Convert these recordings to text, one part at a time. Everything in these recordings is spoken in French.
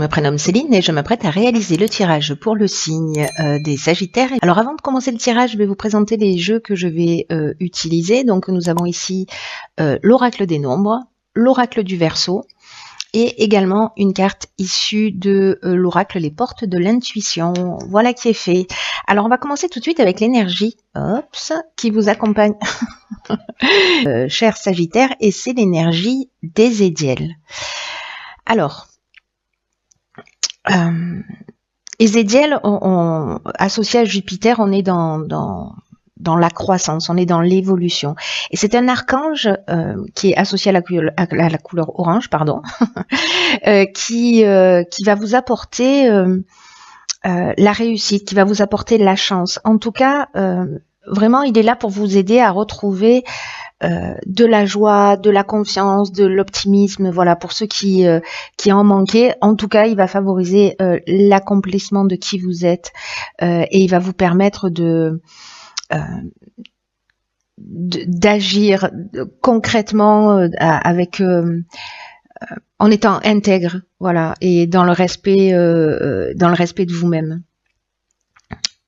me prénomme Céline et je m'apprête à réaliser le tirage pour le signe des Sagittaires. Alors avant de commencer le tirage, je vais vous présenter les jeux que je vais utiliser. Donc nous avons ici l'oracle des nombres, l'oracle du Verseau et également une carte issue de l'oracle les portes de l'intuition. Voilà qui est fait. Alors on va commencer tout de suite avec l'énergie qui vous accompagne, chers Sagittaires, et c'est l'énergie d'Ézédiel. Alors, Ézédiel, associé à Jupiter, on est dans la croissance, on est dans l'évolution. Et c'est un archange qui est associé à la couleur orange, pardon, qui va vous apporter la réussite, qui va vous apporter la chance. En tout cas, vraiment, il est là pour vous aider à retrouver de la joie, de la confiance, de l'optimisme, voilà, pour ceux qui en manquaient. En tout cas, il va favoriser l'accomplissement de qui vous êtes et il va vous permettre d'agir concrètement avec en étant intègre, voilà, et dans le respect de vous-même.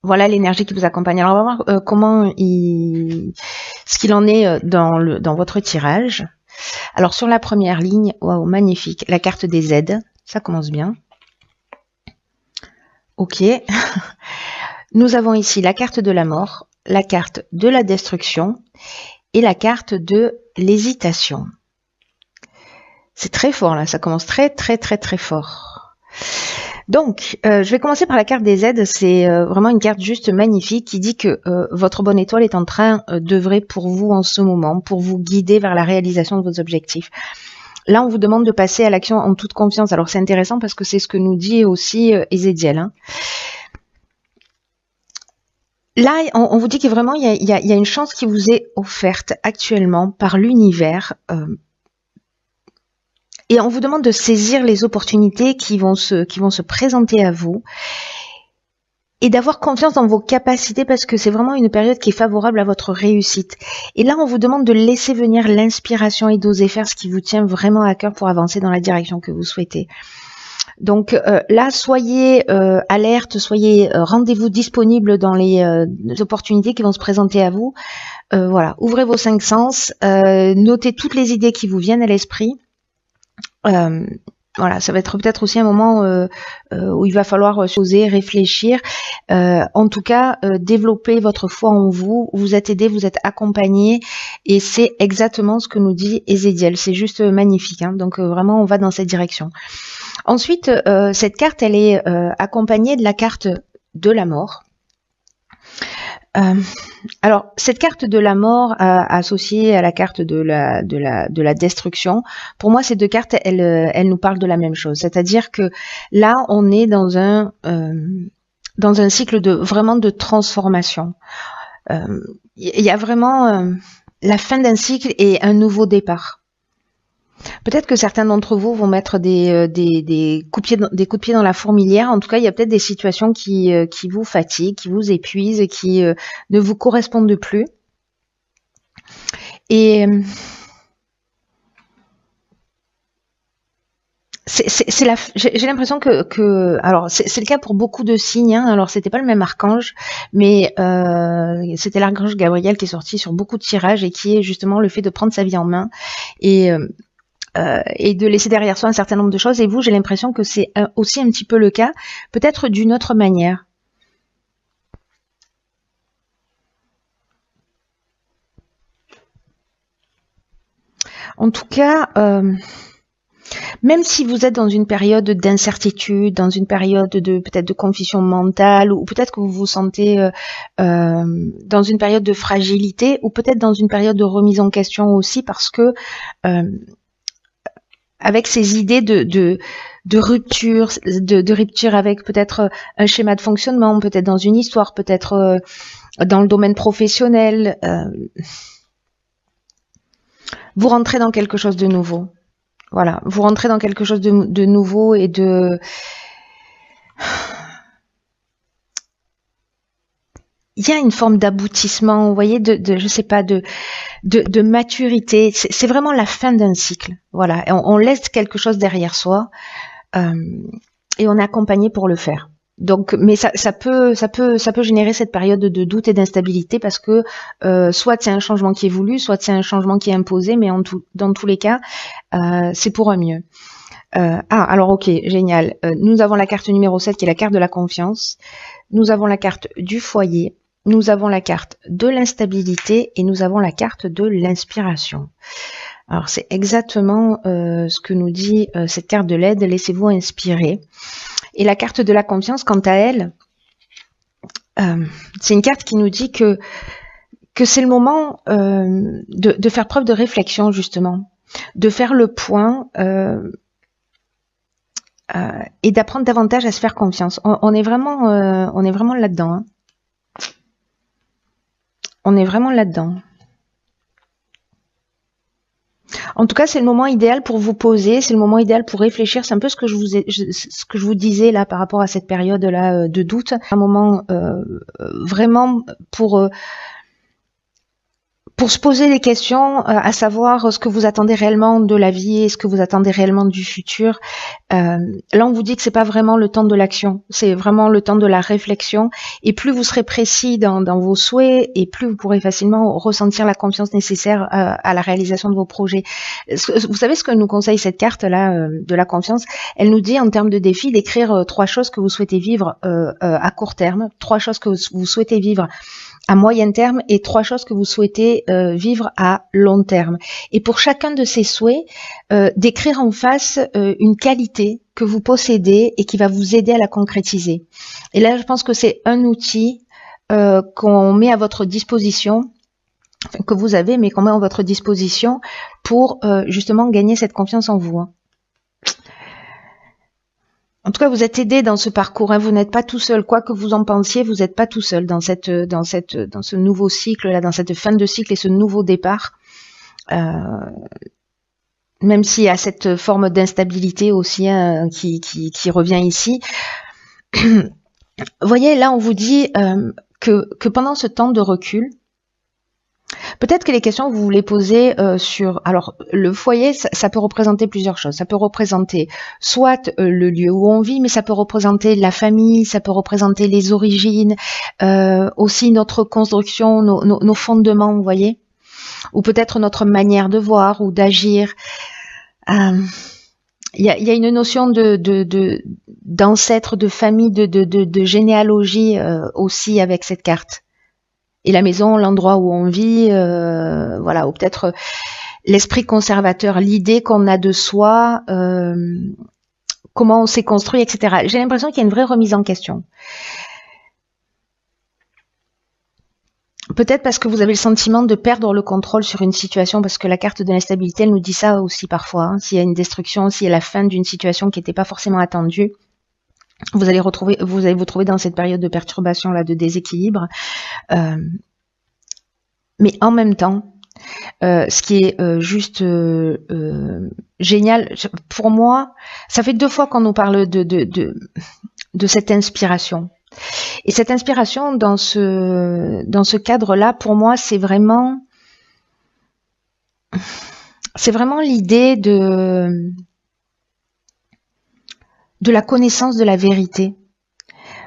Voilà l'énergie qui vous accompagne. Alors on va voir ce qu'il en est dans votre tirage. Alors sur la première ligne, waouh, magnifique, la carte des aides, ça commence bien. Ok. Nous avons ici la carte de la mort, la carte de la destruction et la carte de l'hésitation. C'est très fort là, ça commence très fort. Donc, je vais commencer par la carte des aides. C'est vraiment une carte juste magnifique qui dit que votre bonne étoile est en train d'œuvrer pour vous en ce moment, pour vous guider vers la réalisation de vos objectifs. Là, on vous demande de passer à l'action en toute confiance. Alors, c'est intéressant parce que c'est ce que nous dit aussi Ézédiel. Hein. Là, on vous dit que vraiment, il y a une chance qui vous est offerte actuellement par l'univers. Et on vous demande de saisir les opportunités qui vont se présenter à vous et d'avoir confiance dans vos capacités parce que c'est vraiment une période qui est favorable à votre réussite. Et là, on vous demande de laisser venir l'inspiration et d'oser faire ce qui vous tient vraiment à cœur pour avancer dans la direction que vous souhaitez. Donc là, soyez alerte, rendez-vous disponible dans les opportunités qui vont se présenter à vous. Voilà, ouvrez vos 5 sens, notez toutes les idées qui vous viennent à l'esprit. Voilà, ça va être peut-être aussi un moment où il va falloir oser réfléchir. En tout cas, développer votre foi en vous. Vous êtes aidé, vous êtes accompagné, et c'est exactement ce que nous dit Ézédiel. C'est juste magnifique. Hein, donc vraiment, on va dans cette direction. Ensuite, cette carte, elle est accompagnée de la carte de la mort. Alors, cette carte de la mort associée à la carte de la destruction, pour moi, ces deux cartes, elles nous parlent de la même chose. C'est-à-dire que là, on est dans un cycle vraiment de transformation. Il y a vraiment la fin d'un cycle et un nouveau départ. Peut-être que certains d'entre vous vont mettre des coups de pied dans la fourmilière. En tout cas, il y a peut-être des situations qui vous fatiguent, qui vous épuisent, qui ne vous correspondent plus. Et j'ai l'impression que alors c'est le cas pour beaucoup de signes. Hein. Alors c'était pas le même archange, mais c'était l'archange Gabriel qui est sorti sur beaucoup de tirages et qui est justement le fait de prendre sa vie en main et de laisser derrière soi un certain nombre de choses. Et vous, j'ai l'impression que c'est aussi un petit peu le cas, peut-être d'une autre manière. En tout cas, même si vous êtes dans une période d'incertitude, dans une période peut-être de confusion mentale, ou peut-être que vous vous sentez dans une période de fragilité, ou peut-être dans une période de remise en question aussi, parce que avec ces idées de rupture, de rupture avec peut-être un schéma de fonctionnement, peut-être dans une histoire, peut-être dans le domaine professionnel, vous rentrez dans quelque chose de nouveau. Voilà, vous rentrez dans quelque chose de nouveau et il y a une forme d'aboutissement, vous voyez, je sais pas, de maturité. C'est vraiment la fin d'un cycle. Voilà, on laisse quelque chose derrière soi. et on est accompagné pour le faire. Donc, mais ça peut générer cette période de doute et d'instabilité parce que soit c'est un changement qui est voulu, soit c'est un changement qui est imposé, mais dans tous les cas, c'est pour un mieux. Alors ok, génial. Nous avons la carte numéro 7 qui est la carte de la confiance. Nous avons la carte du foyer. Nous avons la carte de l'instabilité et nous avons la carte de l'inspiration. Alors c'est exactement ce que nous dit cette carte de l'aide. Laissez-vous inspirer. Et la carte de la confiance, quant à elle, c'est une carte qui nous dit que c'est le moment de faire preuve de réflexion, justement, de faire le point et d'apprendre davantage à se faire confiance. On est vraiment là-dedans. Hein. On est vraiment là-dedans. En tout cas, c'est le moment idéal pour vous poser, c'est le moment idéal pour réfléchir. C'est un peu ce que je vous disais là par rapport à cette période-là de doute. Un moment vraiment pour se poser des questions, à savoir ce que vous attendez réellement de la vie et ce que vous attendez réellement du futur. Là, on vous dit que c'est pas vraiment le temps de l'action, c'est vraiment le temps de la réflexion. Et plus vous serez précis dans vos souhaits, et plus vous pourrez facilement ressentir la confiance nécessaire à la réalisation de vos projets. Vous savez ce que nous conseille cette carte-là de la confiance? Elle nous dit en termes de défi d'écrire 3 choses que vous souhaitez vivre à court terme, 3 choses que vous souhaitez vivre à moyen terme et 3 choses que vous souhaitez vivre à long terme. Et pour chacun de ces souhaits, d'écrire en face une qualité que vous possédez et qui va vous aider à la concrétiser. Et là, je pense que c'est un outil qu'on met à votre disposition, enfin, que vous avez, mais qu'on met à votre disposition pour justement gagner cette confiance en vous. Hein. En tout cas, vous êtes aidé dans ce parcours. Hein. Vous n'êtes pas tout seul. Quoi que vous en pensiez, vous n'êtes pas tout seul dans ce nouveau cycle là, dans cette fin de cycle et ce nouveau départ. Même s'il y a cette forme d'instabilité aussi hein, qui revient ici. Vous voyez, là, on vous dit que pendant ce temps de recul, peut-être que les questions que vous voulez poser sur... Alors, le foyer, ça peut représenter plusieurs choses. Ça peut représenter soit le lieu où on vit, mais ça peut représenter la famille, ça peut représenter les origines, aussi notre construction, nos fondements, vous voyez, ou peut-être notre manière de voir ou d'agir. Il y a une notion d'ancêtre, de famille, de généalogie aussi avec cette carte. Et la maison, l'endroit où on vit, voilà, ou peut-être l'esprit conservateur, l'idée qu'on a de soi, comment on s'est construit, etc. J'ai l'impression qu'il y a une vraie remise en question. Peut-être parce que vous avez le sentiment de perdre le contrôle sur une situation, parce que la carte de l'instabilité, elle nous dit ça aussi parfois. Hein. S'il y a une destruction, s'il y a la fin d'une situation qui n'était pas forcément attendue, vous allez vous trouver dans cette période de perturbation là, de déséquilibre. Mais en même temps, ce qui est juste génial, pour moi, ça fait 2 fois qu'on nous parle de cette inspiration. Et cette inspiration dans ce cadre-là, pour moi, c'est vraiment l'idée de la connaissance de la vérité.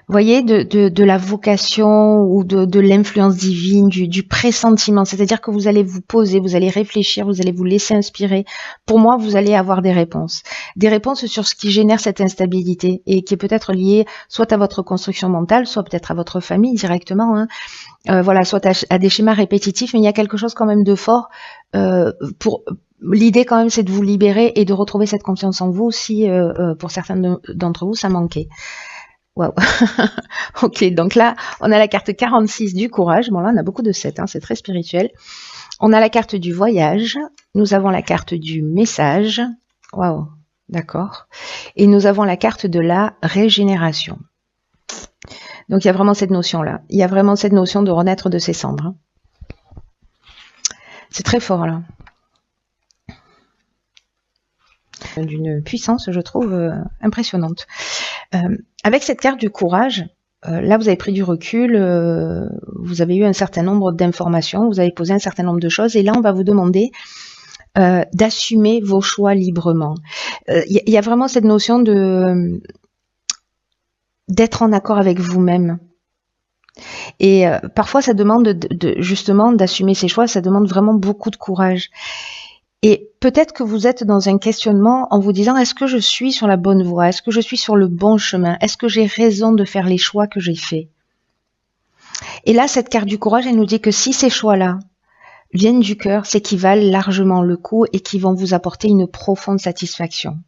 Vous voyez, de la vocation ou de l'influence divine, du pressentiment. C'est-à-dire que vous allez vous poser, vous allez réfléchir, vous allez vous laisser inspirer. Pour moi, vous allez avoir des réponses. Des réponses sur ce qui génère cette instabilité et qui est peut-être lié soit à votre construction mentale, soit peut-être à votre famille directement. Hein. Voilà, soit à des schémas répétitifs. Mais il y a quelque chose quand même de fort pour... L'idée quand même, c'est de vous libérer et de retrouver cette confiance en vous si, pour certains d'entre vous, ça manquait. Waouh. Ok, donc là, on a la carte 46 du courage. Bon, là, on a beaucoup de 7, hein, c'est très spirituel. On a la carte du voyage. Nous avons la carte du message. Waouh, d'accord. Et nous avons la carte de la régénération. Donc, il y a vraiment cette notion-là. Il y a vraiment cette notion de renaître de ses cendres. Hein. C'est très fort, là. D'une puissance, je trouve, impressionnante. Avec cette carte du courage, là vous avez pris du recul, vous avez eu un certain nombre d'informations, vous avez posé un certain nombre de choses, et là on va vous demander d'assumer vos choix librement. Il y a vraiment cette notion de d'être en accord avec vous-même. Et parfois, ça demande justement d'assumer ses choix, ça demande vraiment beaucoup de courage. Et peut-être que vous êtes dans un questionnement en vous disant, est-ce que je suis sur la bonne voie? Est-ce que je suis sur le bon chemin? Est-ce que j'ai raison de faire les choix que j'ai faits? Et là, cette carte du courage, elle nous dit que si ces choix-là viennent du cœur, c'est qu'ils valent largement le coup et qu'ils vont vous apporter une profonde satisfaction.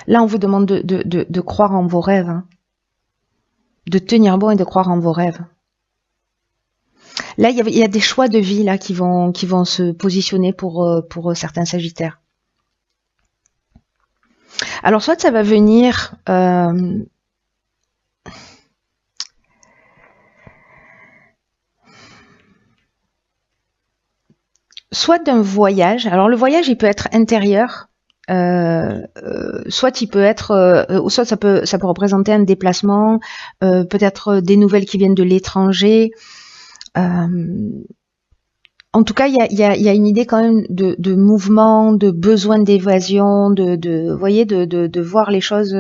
Là, on vous demande de croire en vos rêves, hein, de tenir bon et de croire en vos rêves. Là, il y a des choix de vie là qui vont se positionner pour certains Sagittaires. Alors, soit ça va venir soit d'un voyage. Alors, le voyage, il peut être intérieur, soit il peut être, soit ça peut représenter un déplacement, peut-être des nouvelles qui viennent de l'étranger. En tout cas, il y a une idée quand même de mouvement, de besoin d'évasion, vous voyez, de voir les choses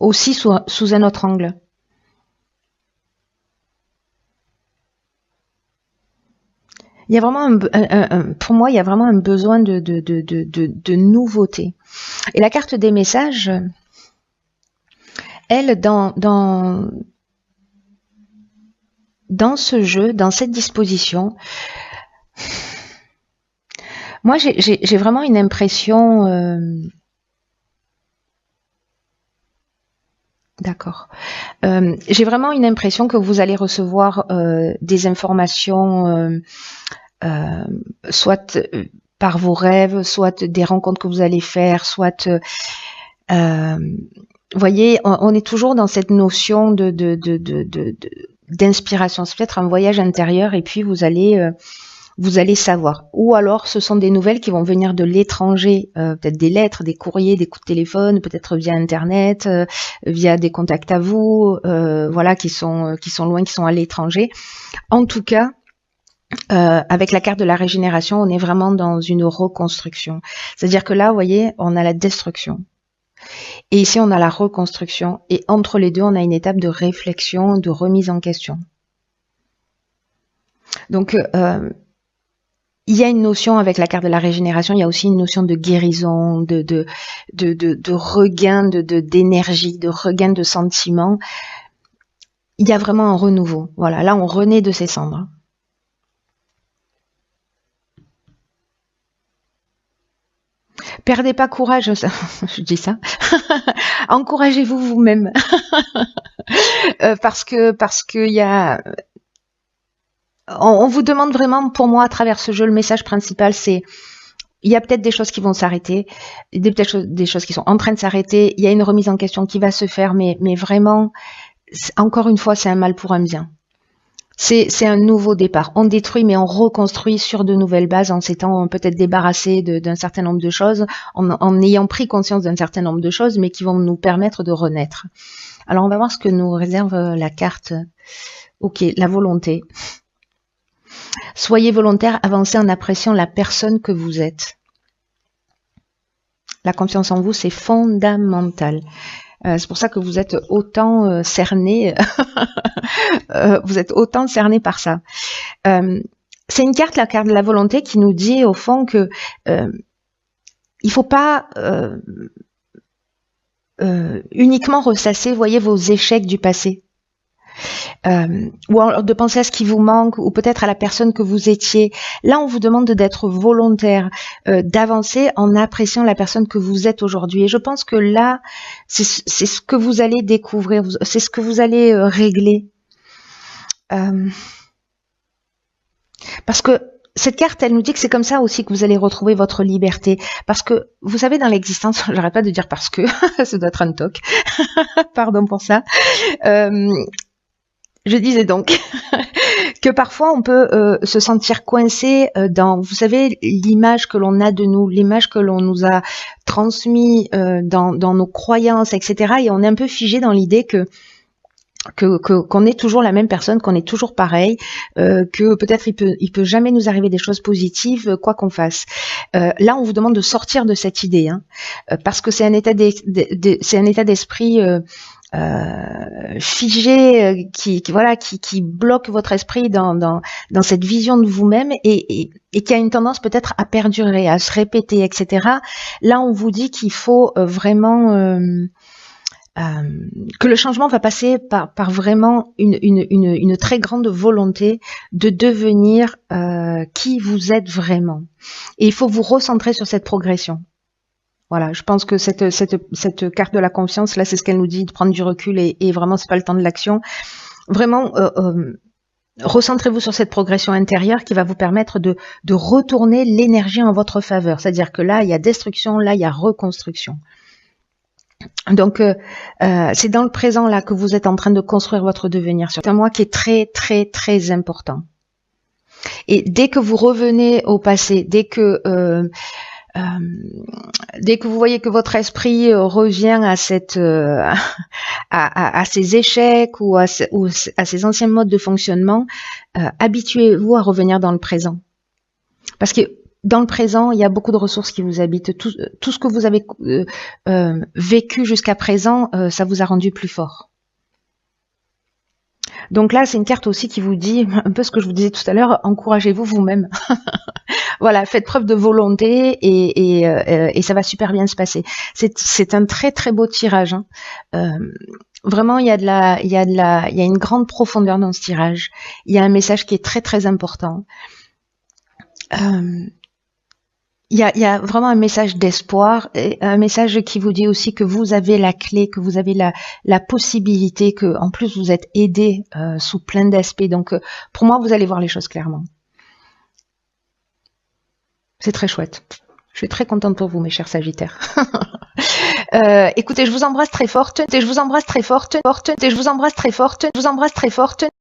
aussi sous un autre angle. Il y a vraiment pour moi, il y a vraiment un besoin de nouveauté. Et la carte des messages, elle, dans ce jeu, dans cette disposition, moi j'ai vraiment une impression. D'accord. J'ai vraiment une impression que vous allez recevoir des informations, soit par vos rêves, soit des rencontres que vous allez faire, soit vous voyez, on est toujours dans cette notion d'inspiration. C'est peut-être un voyage intérieur et puis vous allez savoir. Ou alors, ce sont des nouvelles qui vont venir de l'étranger, peut-être des lettres, des courriers, des coups de téléphone, peut-être via Internet, via des contacts à vous, voilà, qui sont loin, qui sont à l'étranger. En tout cas, avec la carte de la régénération, on est vraiment dans une reconstruction. C'est-à-dire que là, vous voyez, on a la destruction. Et ici, on a la reconstruction. Et entre les deux, on a une étape de réflexion, de remise en question. Donc, il y a une notion avec la carte de la régénération, il y a aussi une notion de guérison, de regain d'énergie, de regain de sentiments. Il y a vraiment un renouveau. Voilà, là, on renaît de ses cendres. Perdez pas courage, je dis ça. Encouragez-vous vous-même. parce que il y a... On vous demande vraiment, pour moi, à travers ce jeu, le message principal, c'est il y a peut-être des choses qui vont s'arrêter, peut-être des choses qui sont en train de s'arrêter, il y a une remise en question qui va se faire, mais vraiment, encore une fois, c'est un mal pour un bien. C'est un nouveau départ. On détruit, mais on reconstruit sur de nouvelles bases en s'étant peut-être débarrassé d'un certain nombre de choses, en ayant pris conscience d'un certain nombre de choses, mais qui vont nous permettre de renaître. Alors, on va voir ce que nous réserve la carte. Ok, la volonté. Soyez volontaire, avancez en appréciant la personne que vous êtes. La confiance en vous, c'est fondamental. C'est pour ça que vous êtes autant cerné, vous êtes autant cerné par ça. C'est une carte, la carte de la volonté, qui nous dit au fond que il faut pas uniquement ressasser, voyez, vos échecs du passé. Ou alors de penser à ce qui vous manque, ou peut-être à la personne que vous étiez. Là, on vous demande d'être volontaire, d'avancer en appréciant la personne que vous êtes aujourd'hui. Et je pense que là, c'est ce que vous allez découvrir, c'est ce que vous allez régler. Parce que cette carte, elle nous dit que c'est comme ça aussi que vous allez retrouver votre liberté. Parce que, vous savez, dans l'existence, j'arrête pas de dire parce que, ça doit être un toc, pardon pour ça. Je disais donc que parfois on peut se sentir coincé dans, vous savez, l'image que l'on a de nous, l'image que l'on nous a transmise dans nos croyances, etc. Et on est un peu figé dans l'idée que qu'on est toujours la même personne, qu'on est toujours pareil, que peut-être il peut jamais nous arriver des choses positives, quoi qu'on fasse. Là, on vous demande de sortir de cette idée, hein, parce que c'est un état d'esprit figé, qui bloque votre esprit dans cette vision de vous-même et qui a une tendance peut-être à perdurer, à se répéter, etc. Là, on vous dit qu'il faut vraiment que le changement va passer par vraiment une très grande volonté de devenir qui vous êtes vraiment. Et il faut vous recentrer sur cette progression. Voilà, je pense que cette carte de la confiance, là, c'est ce qu'elle nous dit, de prendre du recul et vraiment, c'est pas le temps de l'action. Vraiment, recentrez-vous sur cette progression intérieure qui va vous permettre de retourner l'énergie en votre faveur. C'est-à-dire que là, il y a destruction, là, il y a reconstruction. Donc, c'est dans le présent là que vous êtes en train de construire votre devenir. C'est un mois qui est très, très, très important. Et dès que vous revenez au passé, dès que vous voyez que votre esprit revient à à ces échecs ou à ces anciens modes de fonctionnement, habituez-vous à revenir dans le présent. Parce que dans le présent, il y a beaucoup de ressources qui vous habitent. Tout ce que vous avez vécu jusqu'à présent, ça vous a rendu plus fort. Donc là, c'est une carte aussi qui vous dit un peu ce que je vous disais tout à l'heure, encouragez-vous vous-même. Voilà, faites preuve de volonté et ça va super bien se passer. C'est un très très beau tirage, hein. Vraiment, il y a une grande profondeur dans ce tirage. Il y a un message qui est très très important. Il y a vraiment un message d'espoir, et un message qui vous dit aussi que vous avez la clé, que vous avez la possibilité, que en plus vous êtes aidé sous plein d'aspects. Donc pour moi, vous allez voir les choses clairement. C'est très chouette. Je suis très contente pour vous, mes chers Sagittaires. Écoutez, je vous embrasse très forte. Et je vous embrasse très forte. Et je vous embrasse très forte. Je vous embrasse très forte.